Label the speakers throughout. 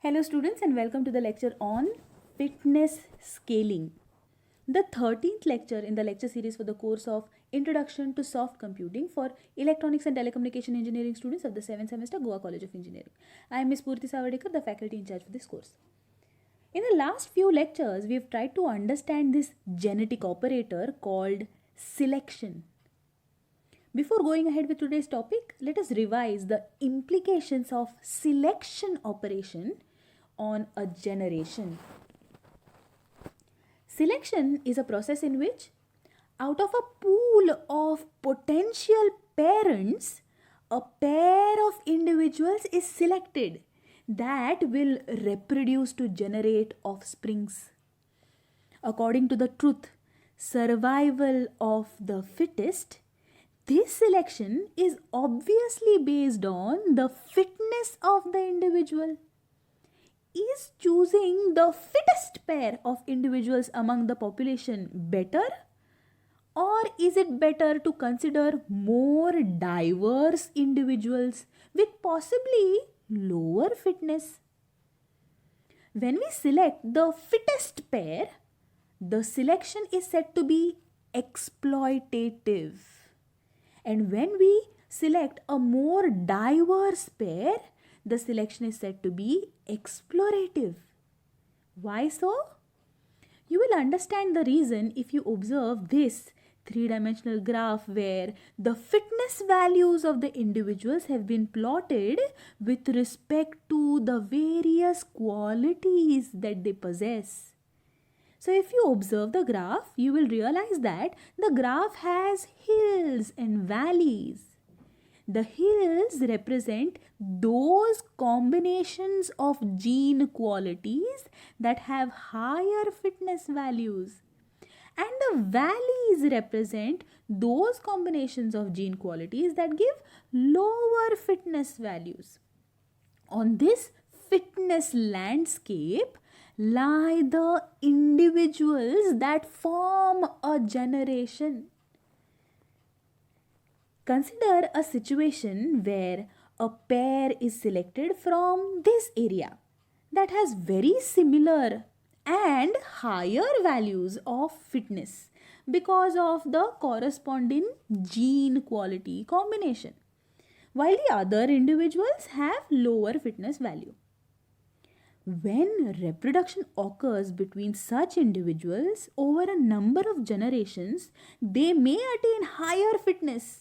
Speaker 1: Hello students and welcome to the lecture on fitness scaling. The 13th lecture in the lecture series for the course of Introduction to Soft Computing for Electronics and Telecommunication Engineering students of the 7th semester Goa College of Engineering. I am Ms. Purti Savadekar, the faculty in charge for this course. In the last few lectures, we have tried to understand this genetic operator called selection. Before going ahead with today's topic, let us revise the implications of selection operation on a generation. Selection is a process in which, out of a pool of potential parents, a pair of individuals is selected that will reproduce to generate offsprings. According to the truth, survival of the fittest, this selection is obviously based on the fitness of the individual. Is choosing the fittest pair of individuals among the population better? Or is it better to consider more diverse individuals with possibly lower fitness? When we select the fittest pair, the selection is said to be exploitative. And when we select a more diverse pair, the selection is said to be explorative. Why so? You will understand the reason if you observe this three-dimensional graph where the fitness values of the individuals have been plotted with respect to the various qualities that they possess. So if you observe the graph, you will realize that the graph has hills and valleys. The hills represent those combinations of gene qualities that have higher fitness values. And the valleys represent those combinations of gene qualities that give lower fitness values. On this fitness landscape lie the individuals that form a generation. Consider a situation where a pair is selected from this area that has very similar and higher values of fitness because of the corresponding gene quality combination, while the other individuals have lower fitness value. When reproduction occurs between such individuals over a number of generations, they may attain higher fitness.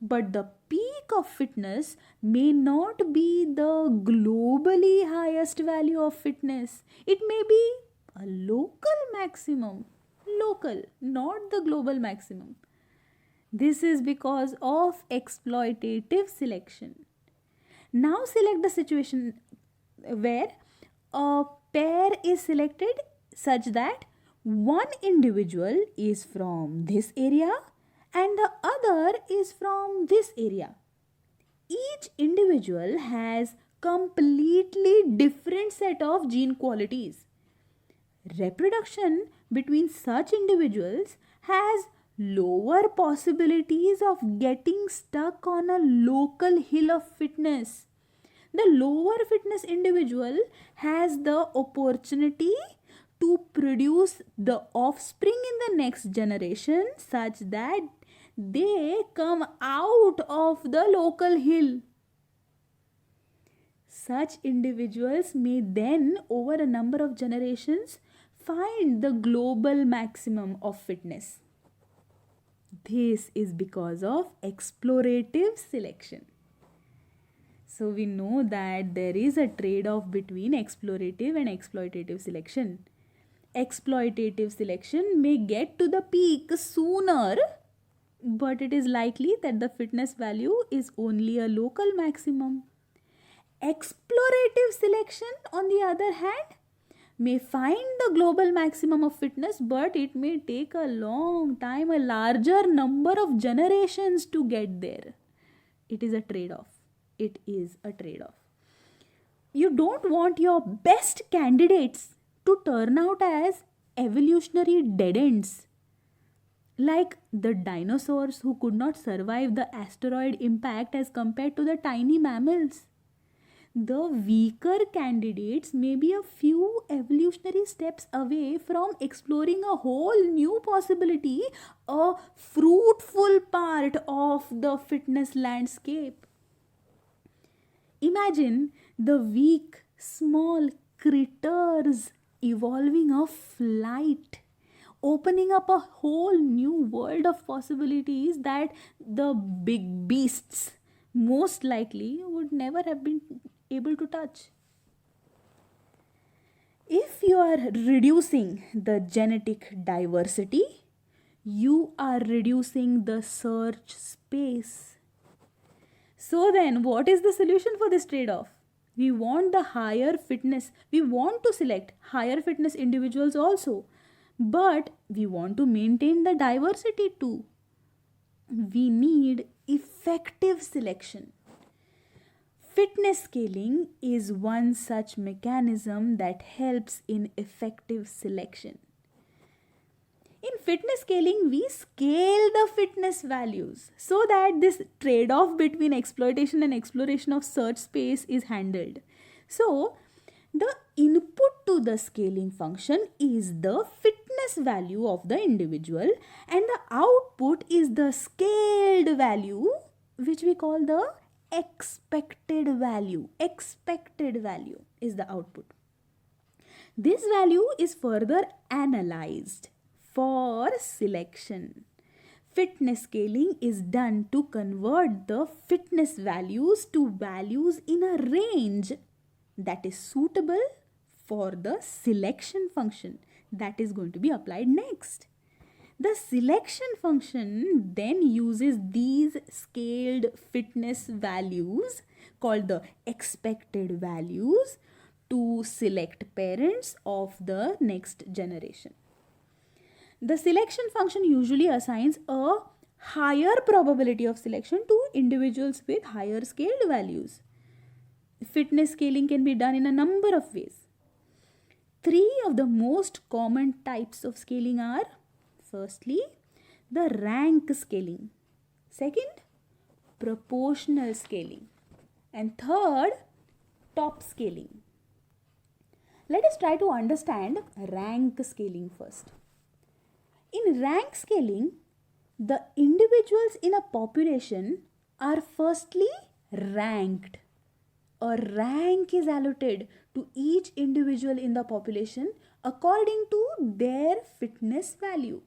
Speaker 1: But the peak of fitness may not be the globally highest value of fitness. It may be a local maximum. Local, not the global maximum. This is because of exploitative selection. Now select the situation where a pair is selected such that one individual is from this area and the other is from this area. Each individual has completely different set of gene qualities. Reproduction between such individuals has lower possibilities of getting stuck on a local hill of fitness. The lower fitness individual has the opportunity to produce the offspring in the next generation such that they come out of the local hill. Such individuals may then, over a number of generations, find the global maximum of fitness. This is because of explorative selection. So we know that there is a trade-off between explorative and exploitative selection. Exploitative selection may get to the peak sooner, but it is likely that the fitness value is only a local maximum. Explorative selection, on the other hand, may find the global maximum of fitness, but it may take a long time, a larger number of generations to get there. It is a trade-off. It is a trade-off. You don't want your best candidates to turn out as evolutionary dead ends, like the dinosaurs who could not survive the asteroid impact as compared to the tiny mammals. the weaker candidates may be a few evolutionary steps away from exploring a whole new possibility, a fruitful part of the fitness landscape. Imagine the weak, small critters evolving a flight, opening up a whole new world of possibilities that the big beasts most likely would never have been able to touch. If you are reducing the genetic diversity, you are reducing the search space. So then, what is the solution for this trade-off? We want the higher fitness. We want to select higher fitness individuals also. But we want to maintain the diversity too. We need effective selection. Fitness scaling is one such mechanism that helps in effective selection. In fitness scaling, we scale the fitness values so that this trade-off between exploitation and exploration of search space is handled. So, the input to the scaling function is the fitness value of the individual, and the output is the scaled value, which we call the expected value. Expected value is the output. This value is further analyzed for selection. Fitness scaling is done to convert the fitness values to values in a range that is suitable for the selection function that is going to be applied next. The selection function then uses these scaled fitness values called the expected values to select parents of the next generation. The selection function usually assigns a higher probability of selection to individuals with higher scaled values. Fitness scaling can be done in a number of ways. Three of the most common types of scaling are: firstly, the rank scaling; second, proportional scaling; and third, top scaling. Let us try to understand rank scaling first. In rank scaling, the individuals in a population are firstly ranked. A rank is allotted to each individual in the population according to their fitness value.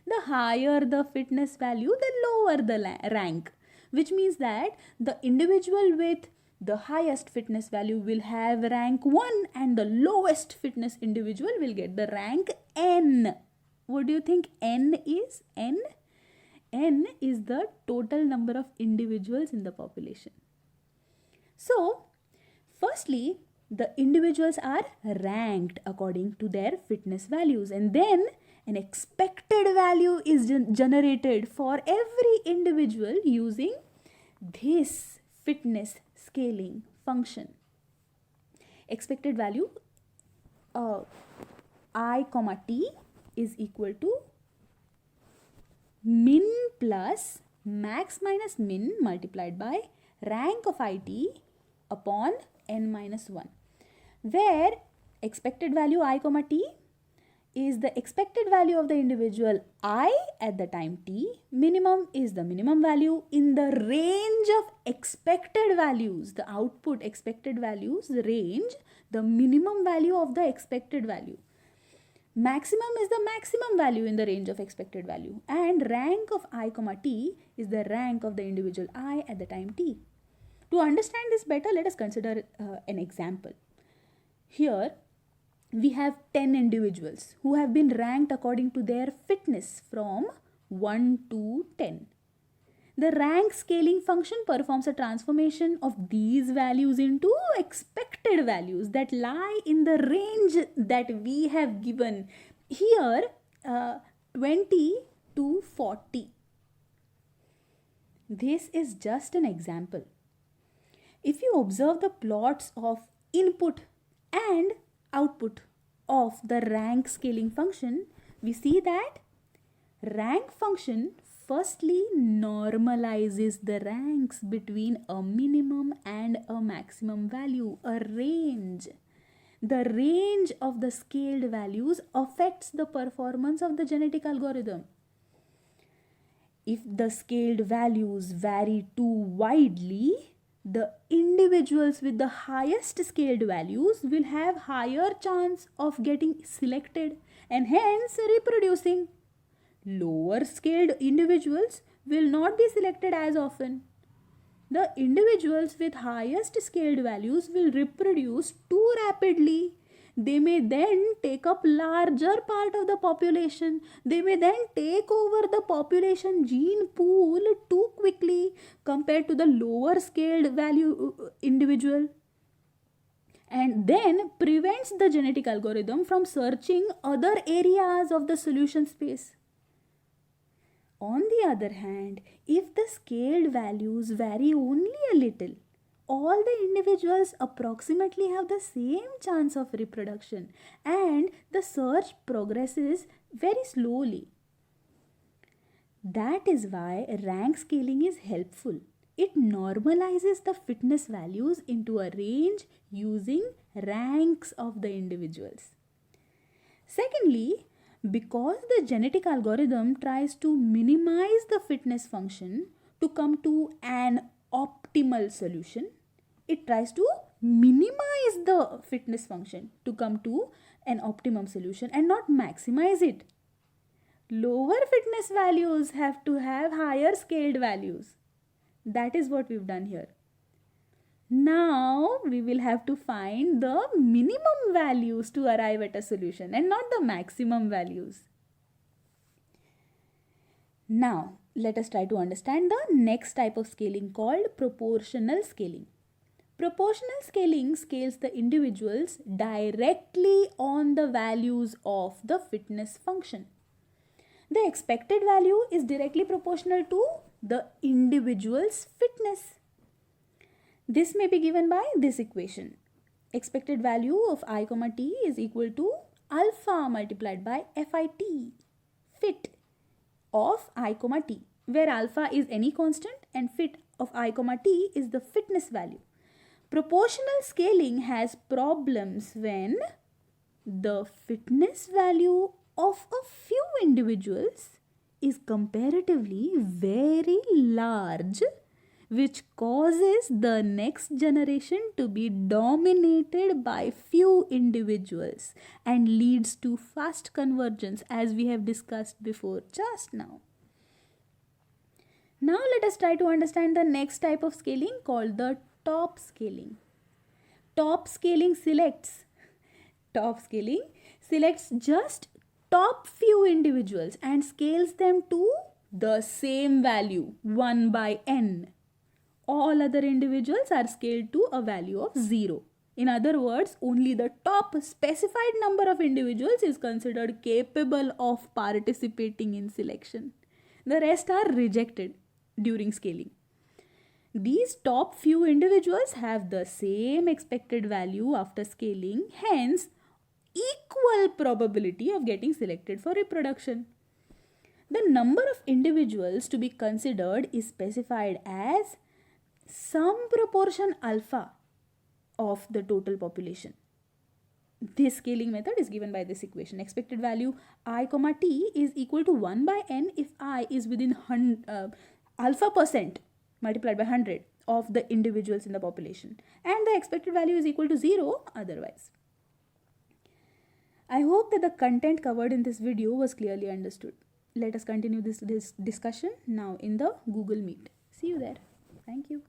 Speaker 1: The higher the fitness value, the lower the rank, which means that the individual with the highest fitness value will have rank 1 and the lowest fitness individual will get the rank N. What do you think N is? N? N is the total number of individuals in the population. So, firstly, the individuals are ranked according to their fitness values, and then an expected value is generated for every individual using this fitness scaling function. Expected value I comma t is equal to min plus max minus min multiplied by rank of it upon n minus 1, where expected value I comma t is the expected value of the individual I at the time t. Minimum is the minimum value in the range of expected values, the output expected values range, the minimum value of the expected value. Maximum is the maximum value in the range of expected value, and rank of I comma t is the rank of the individual I at the time t. To understand this better, let us consider an example. Here we have 10 individuals who have been ranked according to their fitness from 1 to 10. The rank scaling function performs a transformation of these values into expected values that lie in the range that we have given here, 20 to 40. This is just an example. If you observe the plots of input and output of the rank scaling function, we see that rank function firstly normalizes the ranks between a minimum and a maximum value, a range. The range of the scaled values affects the performance of the genetic algorithm. If the scaled values vary too widely, the individuals with the highest scaled values will have higher chance of getting selected and hence reproducing. Lower scaled individuals will not be selected as often. The individuals with highest scaled values will reproduce too rapidly. They may then take up larger part of the population. They may then take over the population gene pool too quickly compared to the lower scaled value individual, and then prevents the genetic algorithm from searching other areas of the solution space. On the other hand, if the scaled values vary only a little, all the individuals approximately have the same chance of reproduction and the search progresses very slowly. That is why rank scaling is helpful. It normalizes the fitness values into a range using ranks of the individuals. Secondly, because the genetic algorithm tries to minimize the fitness function to come to an optimal solution, it tries to minimize the fitness function to come to an optimum solution and not maximize it. Lower fitness values have to have higher scaled values. That is what we've done here. Now we will have to find the minimum values to arrive at a solution and not the maximum values. Now let us try to understand the next type of scaling called proportional scaling. Proportional scaling scales the individuals directly on the values of the fitness function. The expected value is directly proportional to the individual's fitness. This may be given by this equation. Expected value of I, t is equal to alpha multiplied by fit, fit of I, t, where alpha is any constant and fit of I, t is the fitness value. Proportional scaling has problems when the fitness value of a few individuals is comparatively very large, which causes the next generation to be dominated by few individuals and leads to fast convergence, as we have discussed before just now. Now let us try to understand the next type of scaling called the top scaling. Top scaling selects just top few individuals and scales them to the same value 1 by n. All other individuals are scaled to a value of 0. In other words, only the top specified number of individuals is considered capable of participating in selection. The rest are rejected during scaling. These top few individuals have the same expected value after scaling, hence equal probability of getting selected for reproduction. The number of individuals to be considered is specified as some proportion alpha of the total population. This scaling method is given by this equation. Expected value I, t is equal to 1 by n if I is within alpha percent multiplied by 100 of the individuals in the population, and the expected value is equal to 0 otherwise. I hope that the content covered in this video was clearly understood. Let us continue this discussion now in the Google Meet. See you there. Thank you.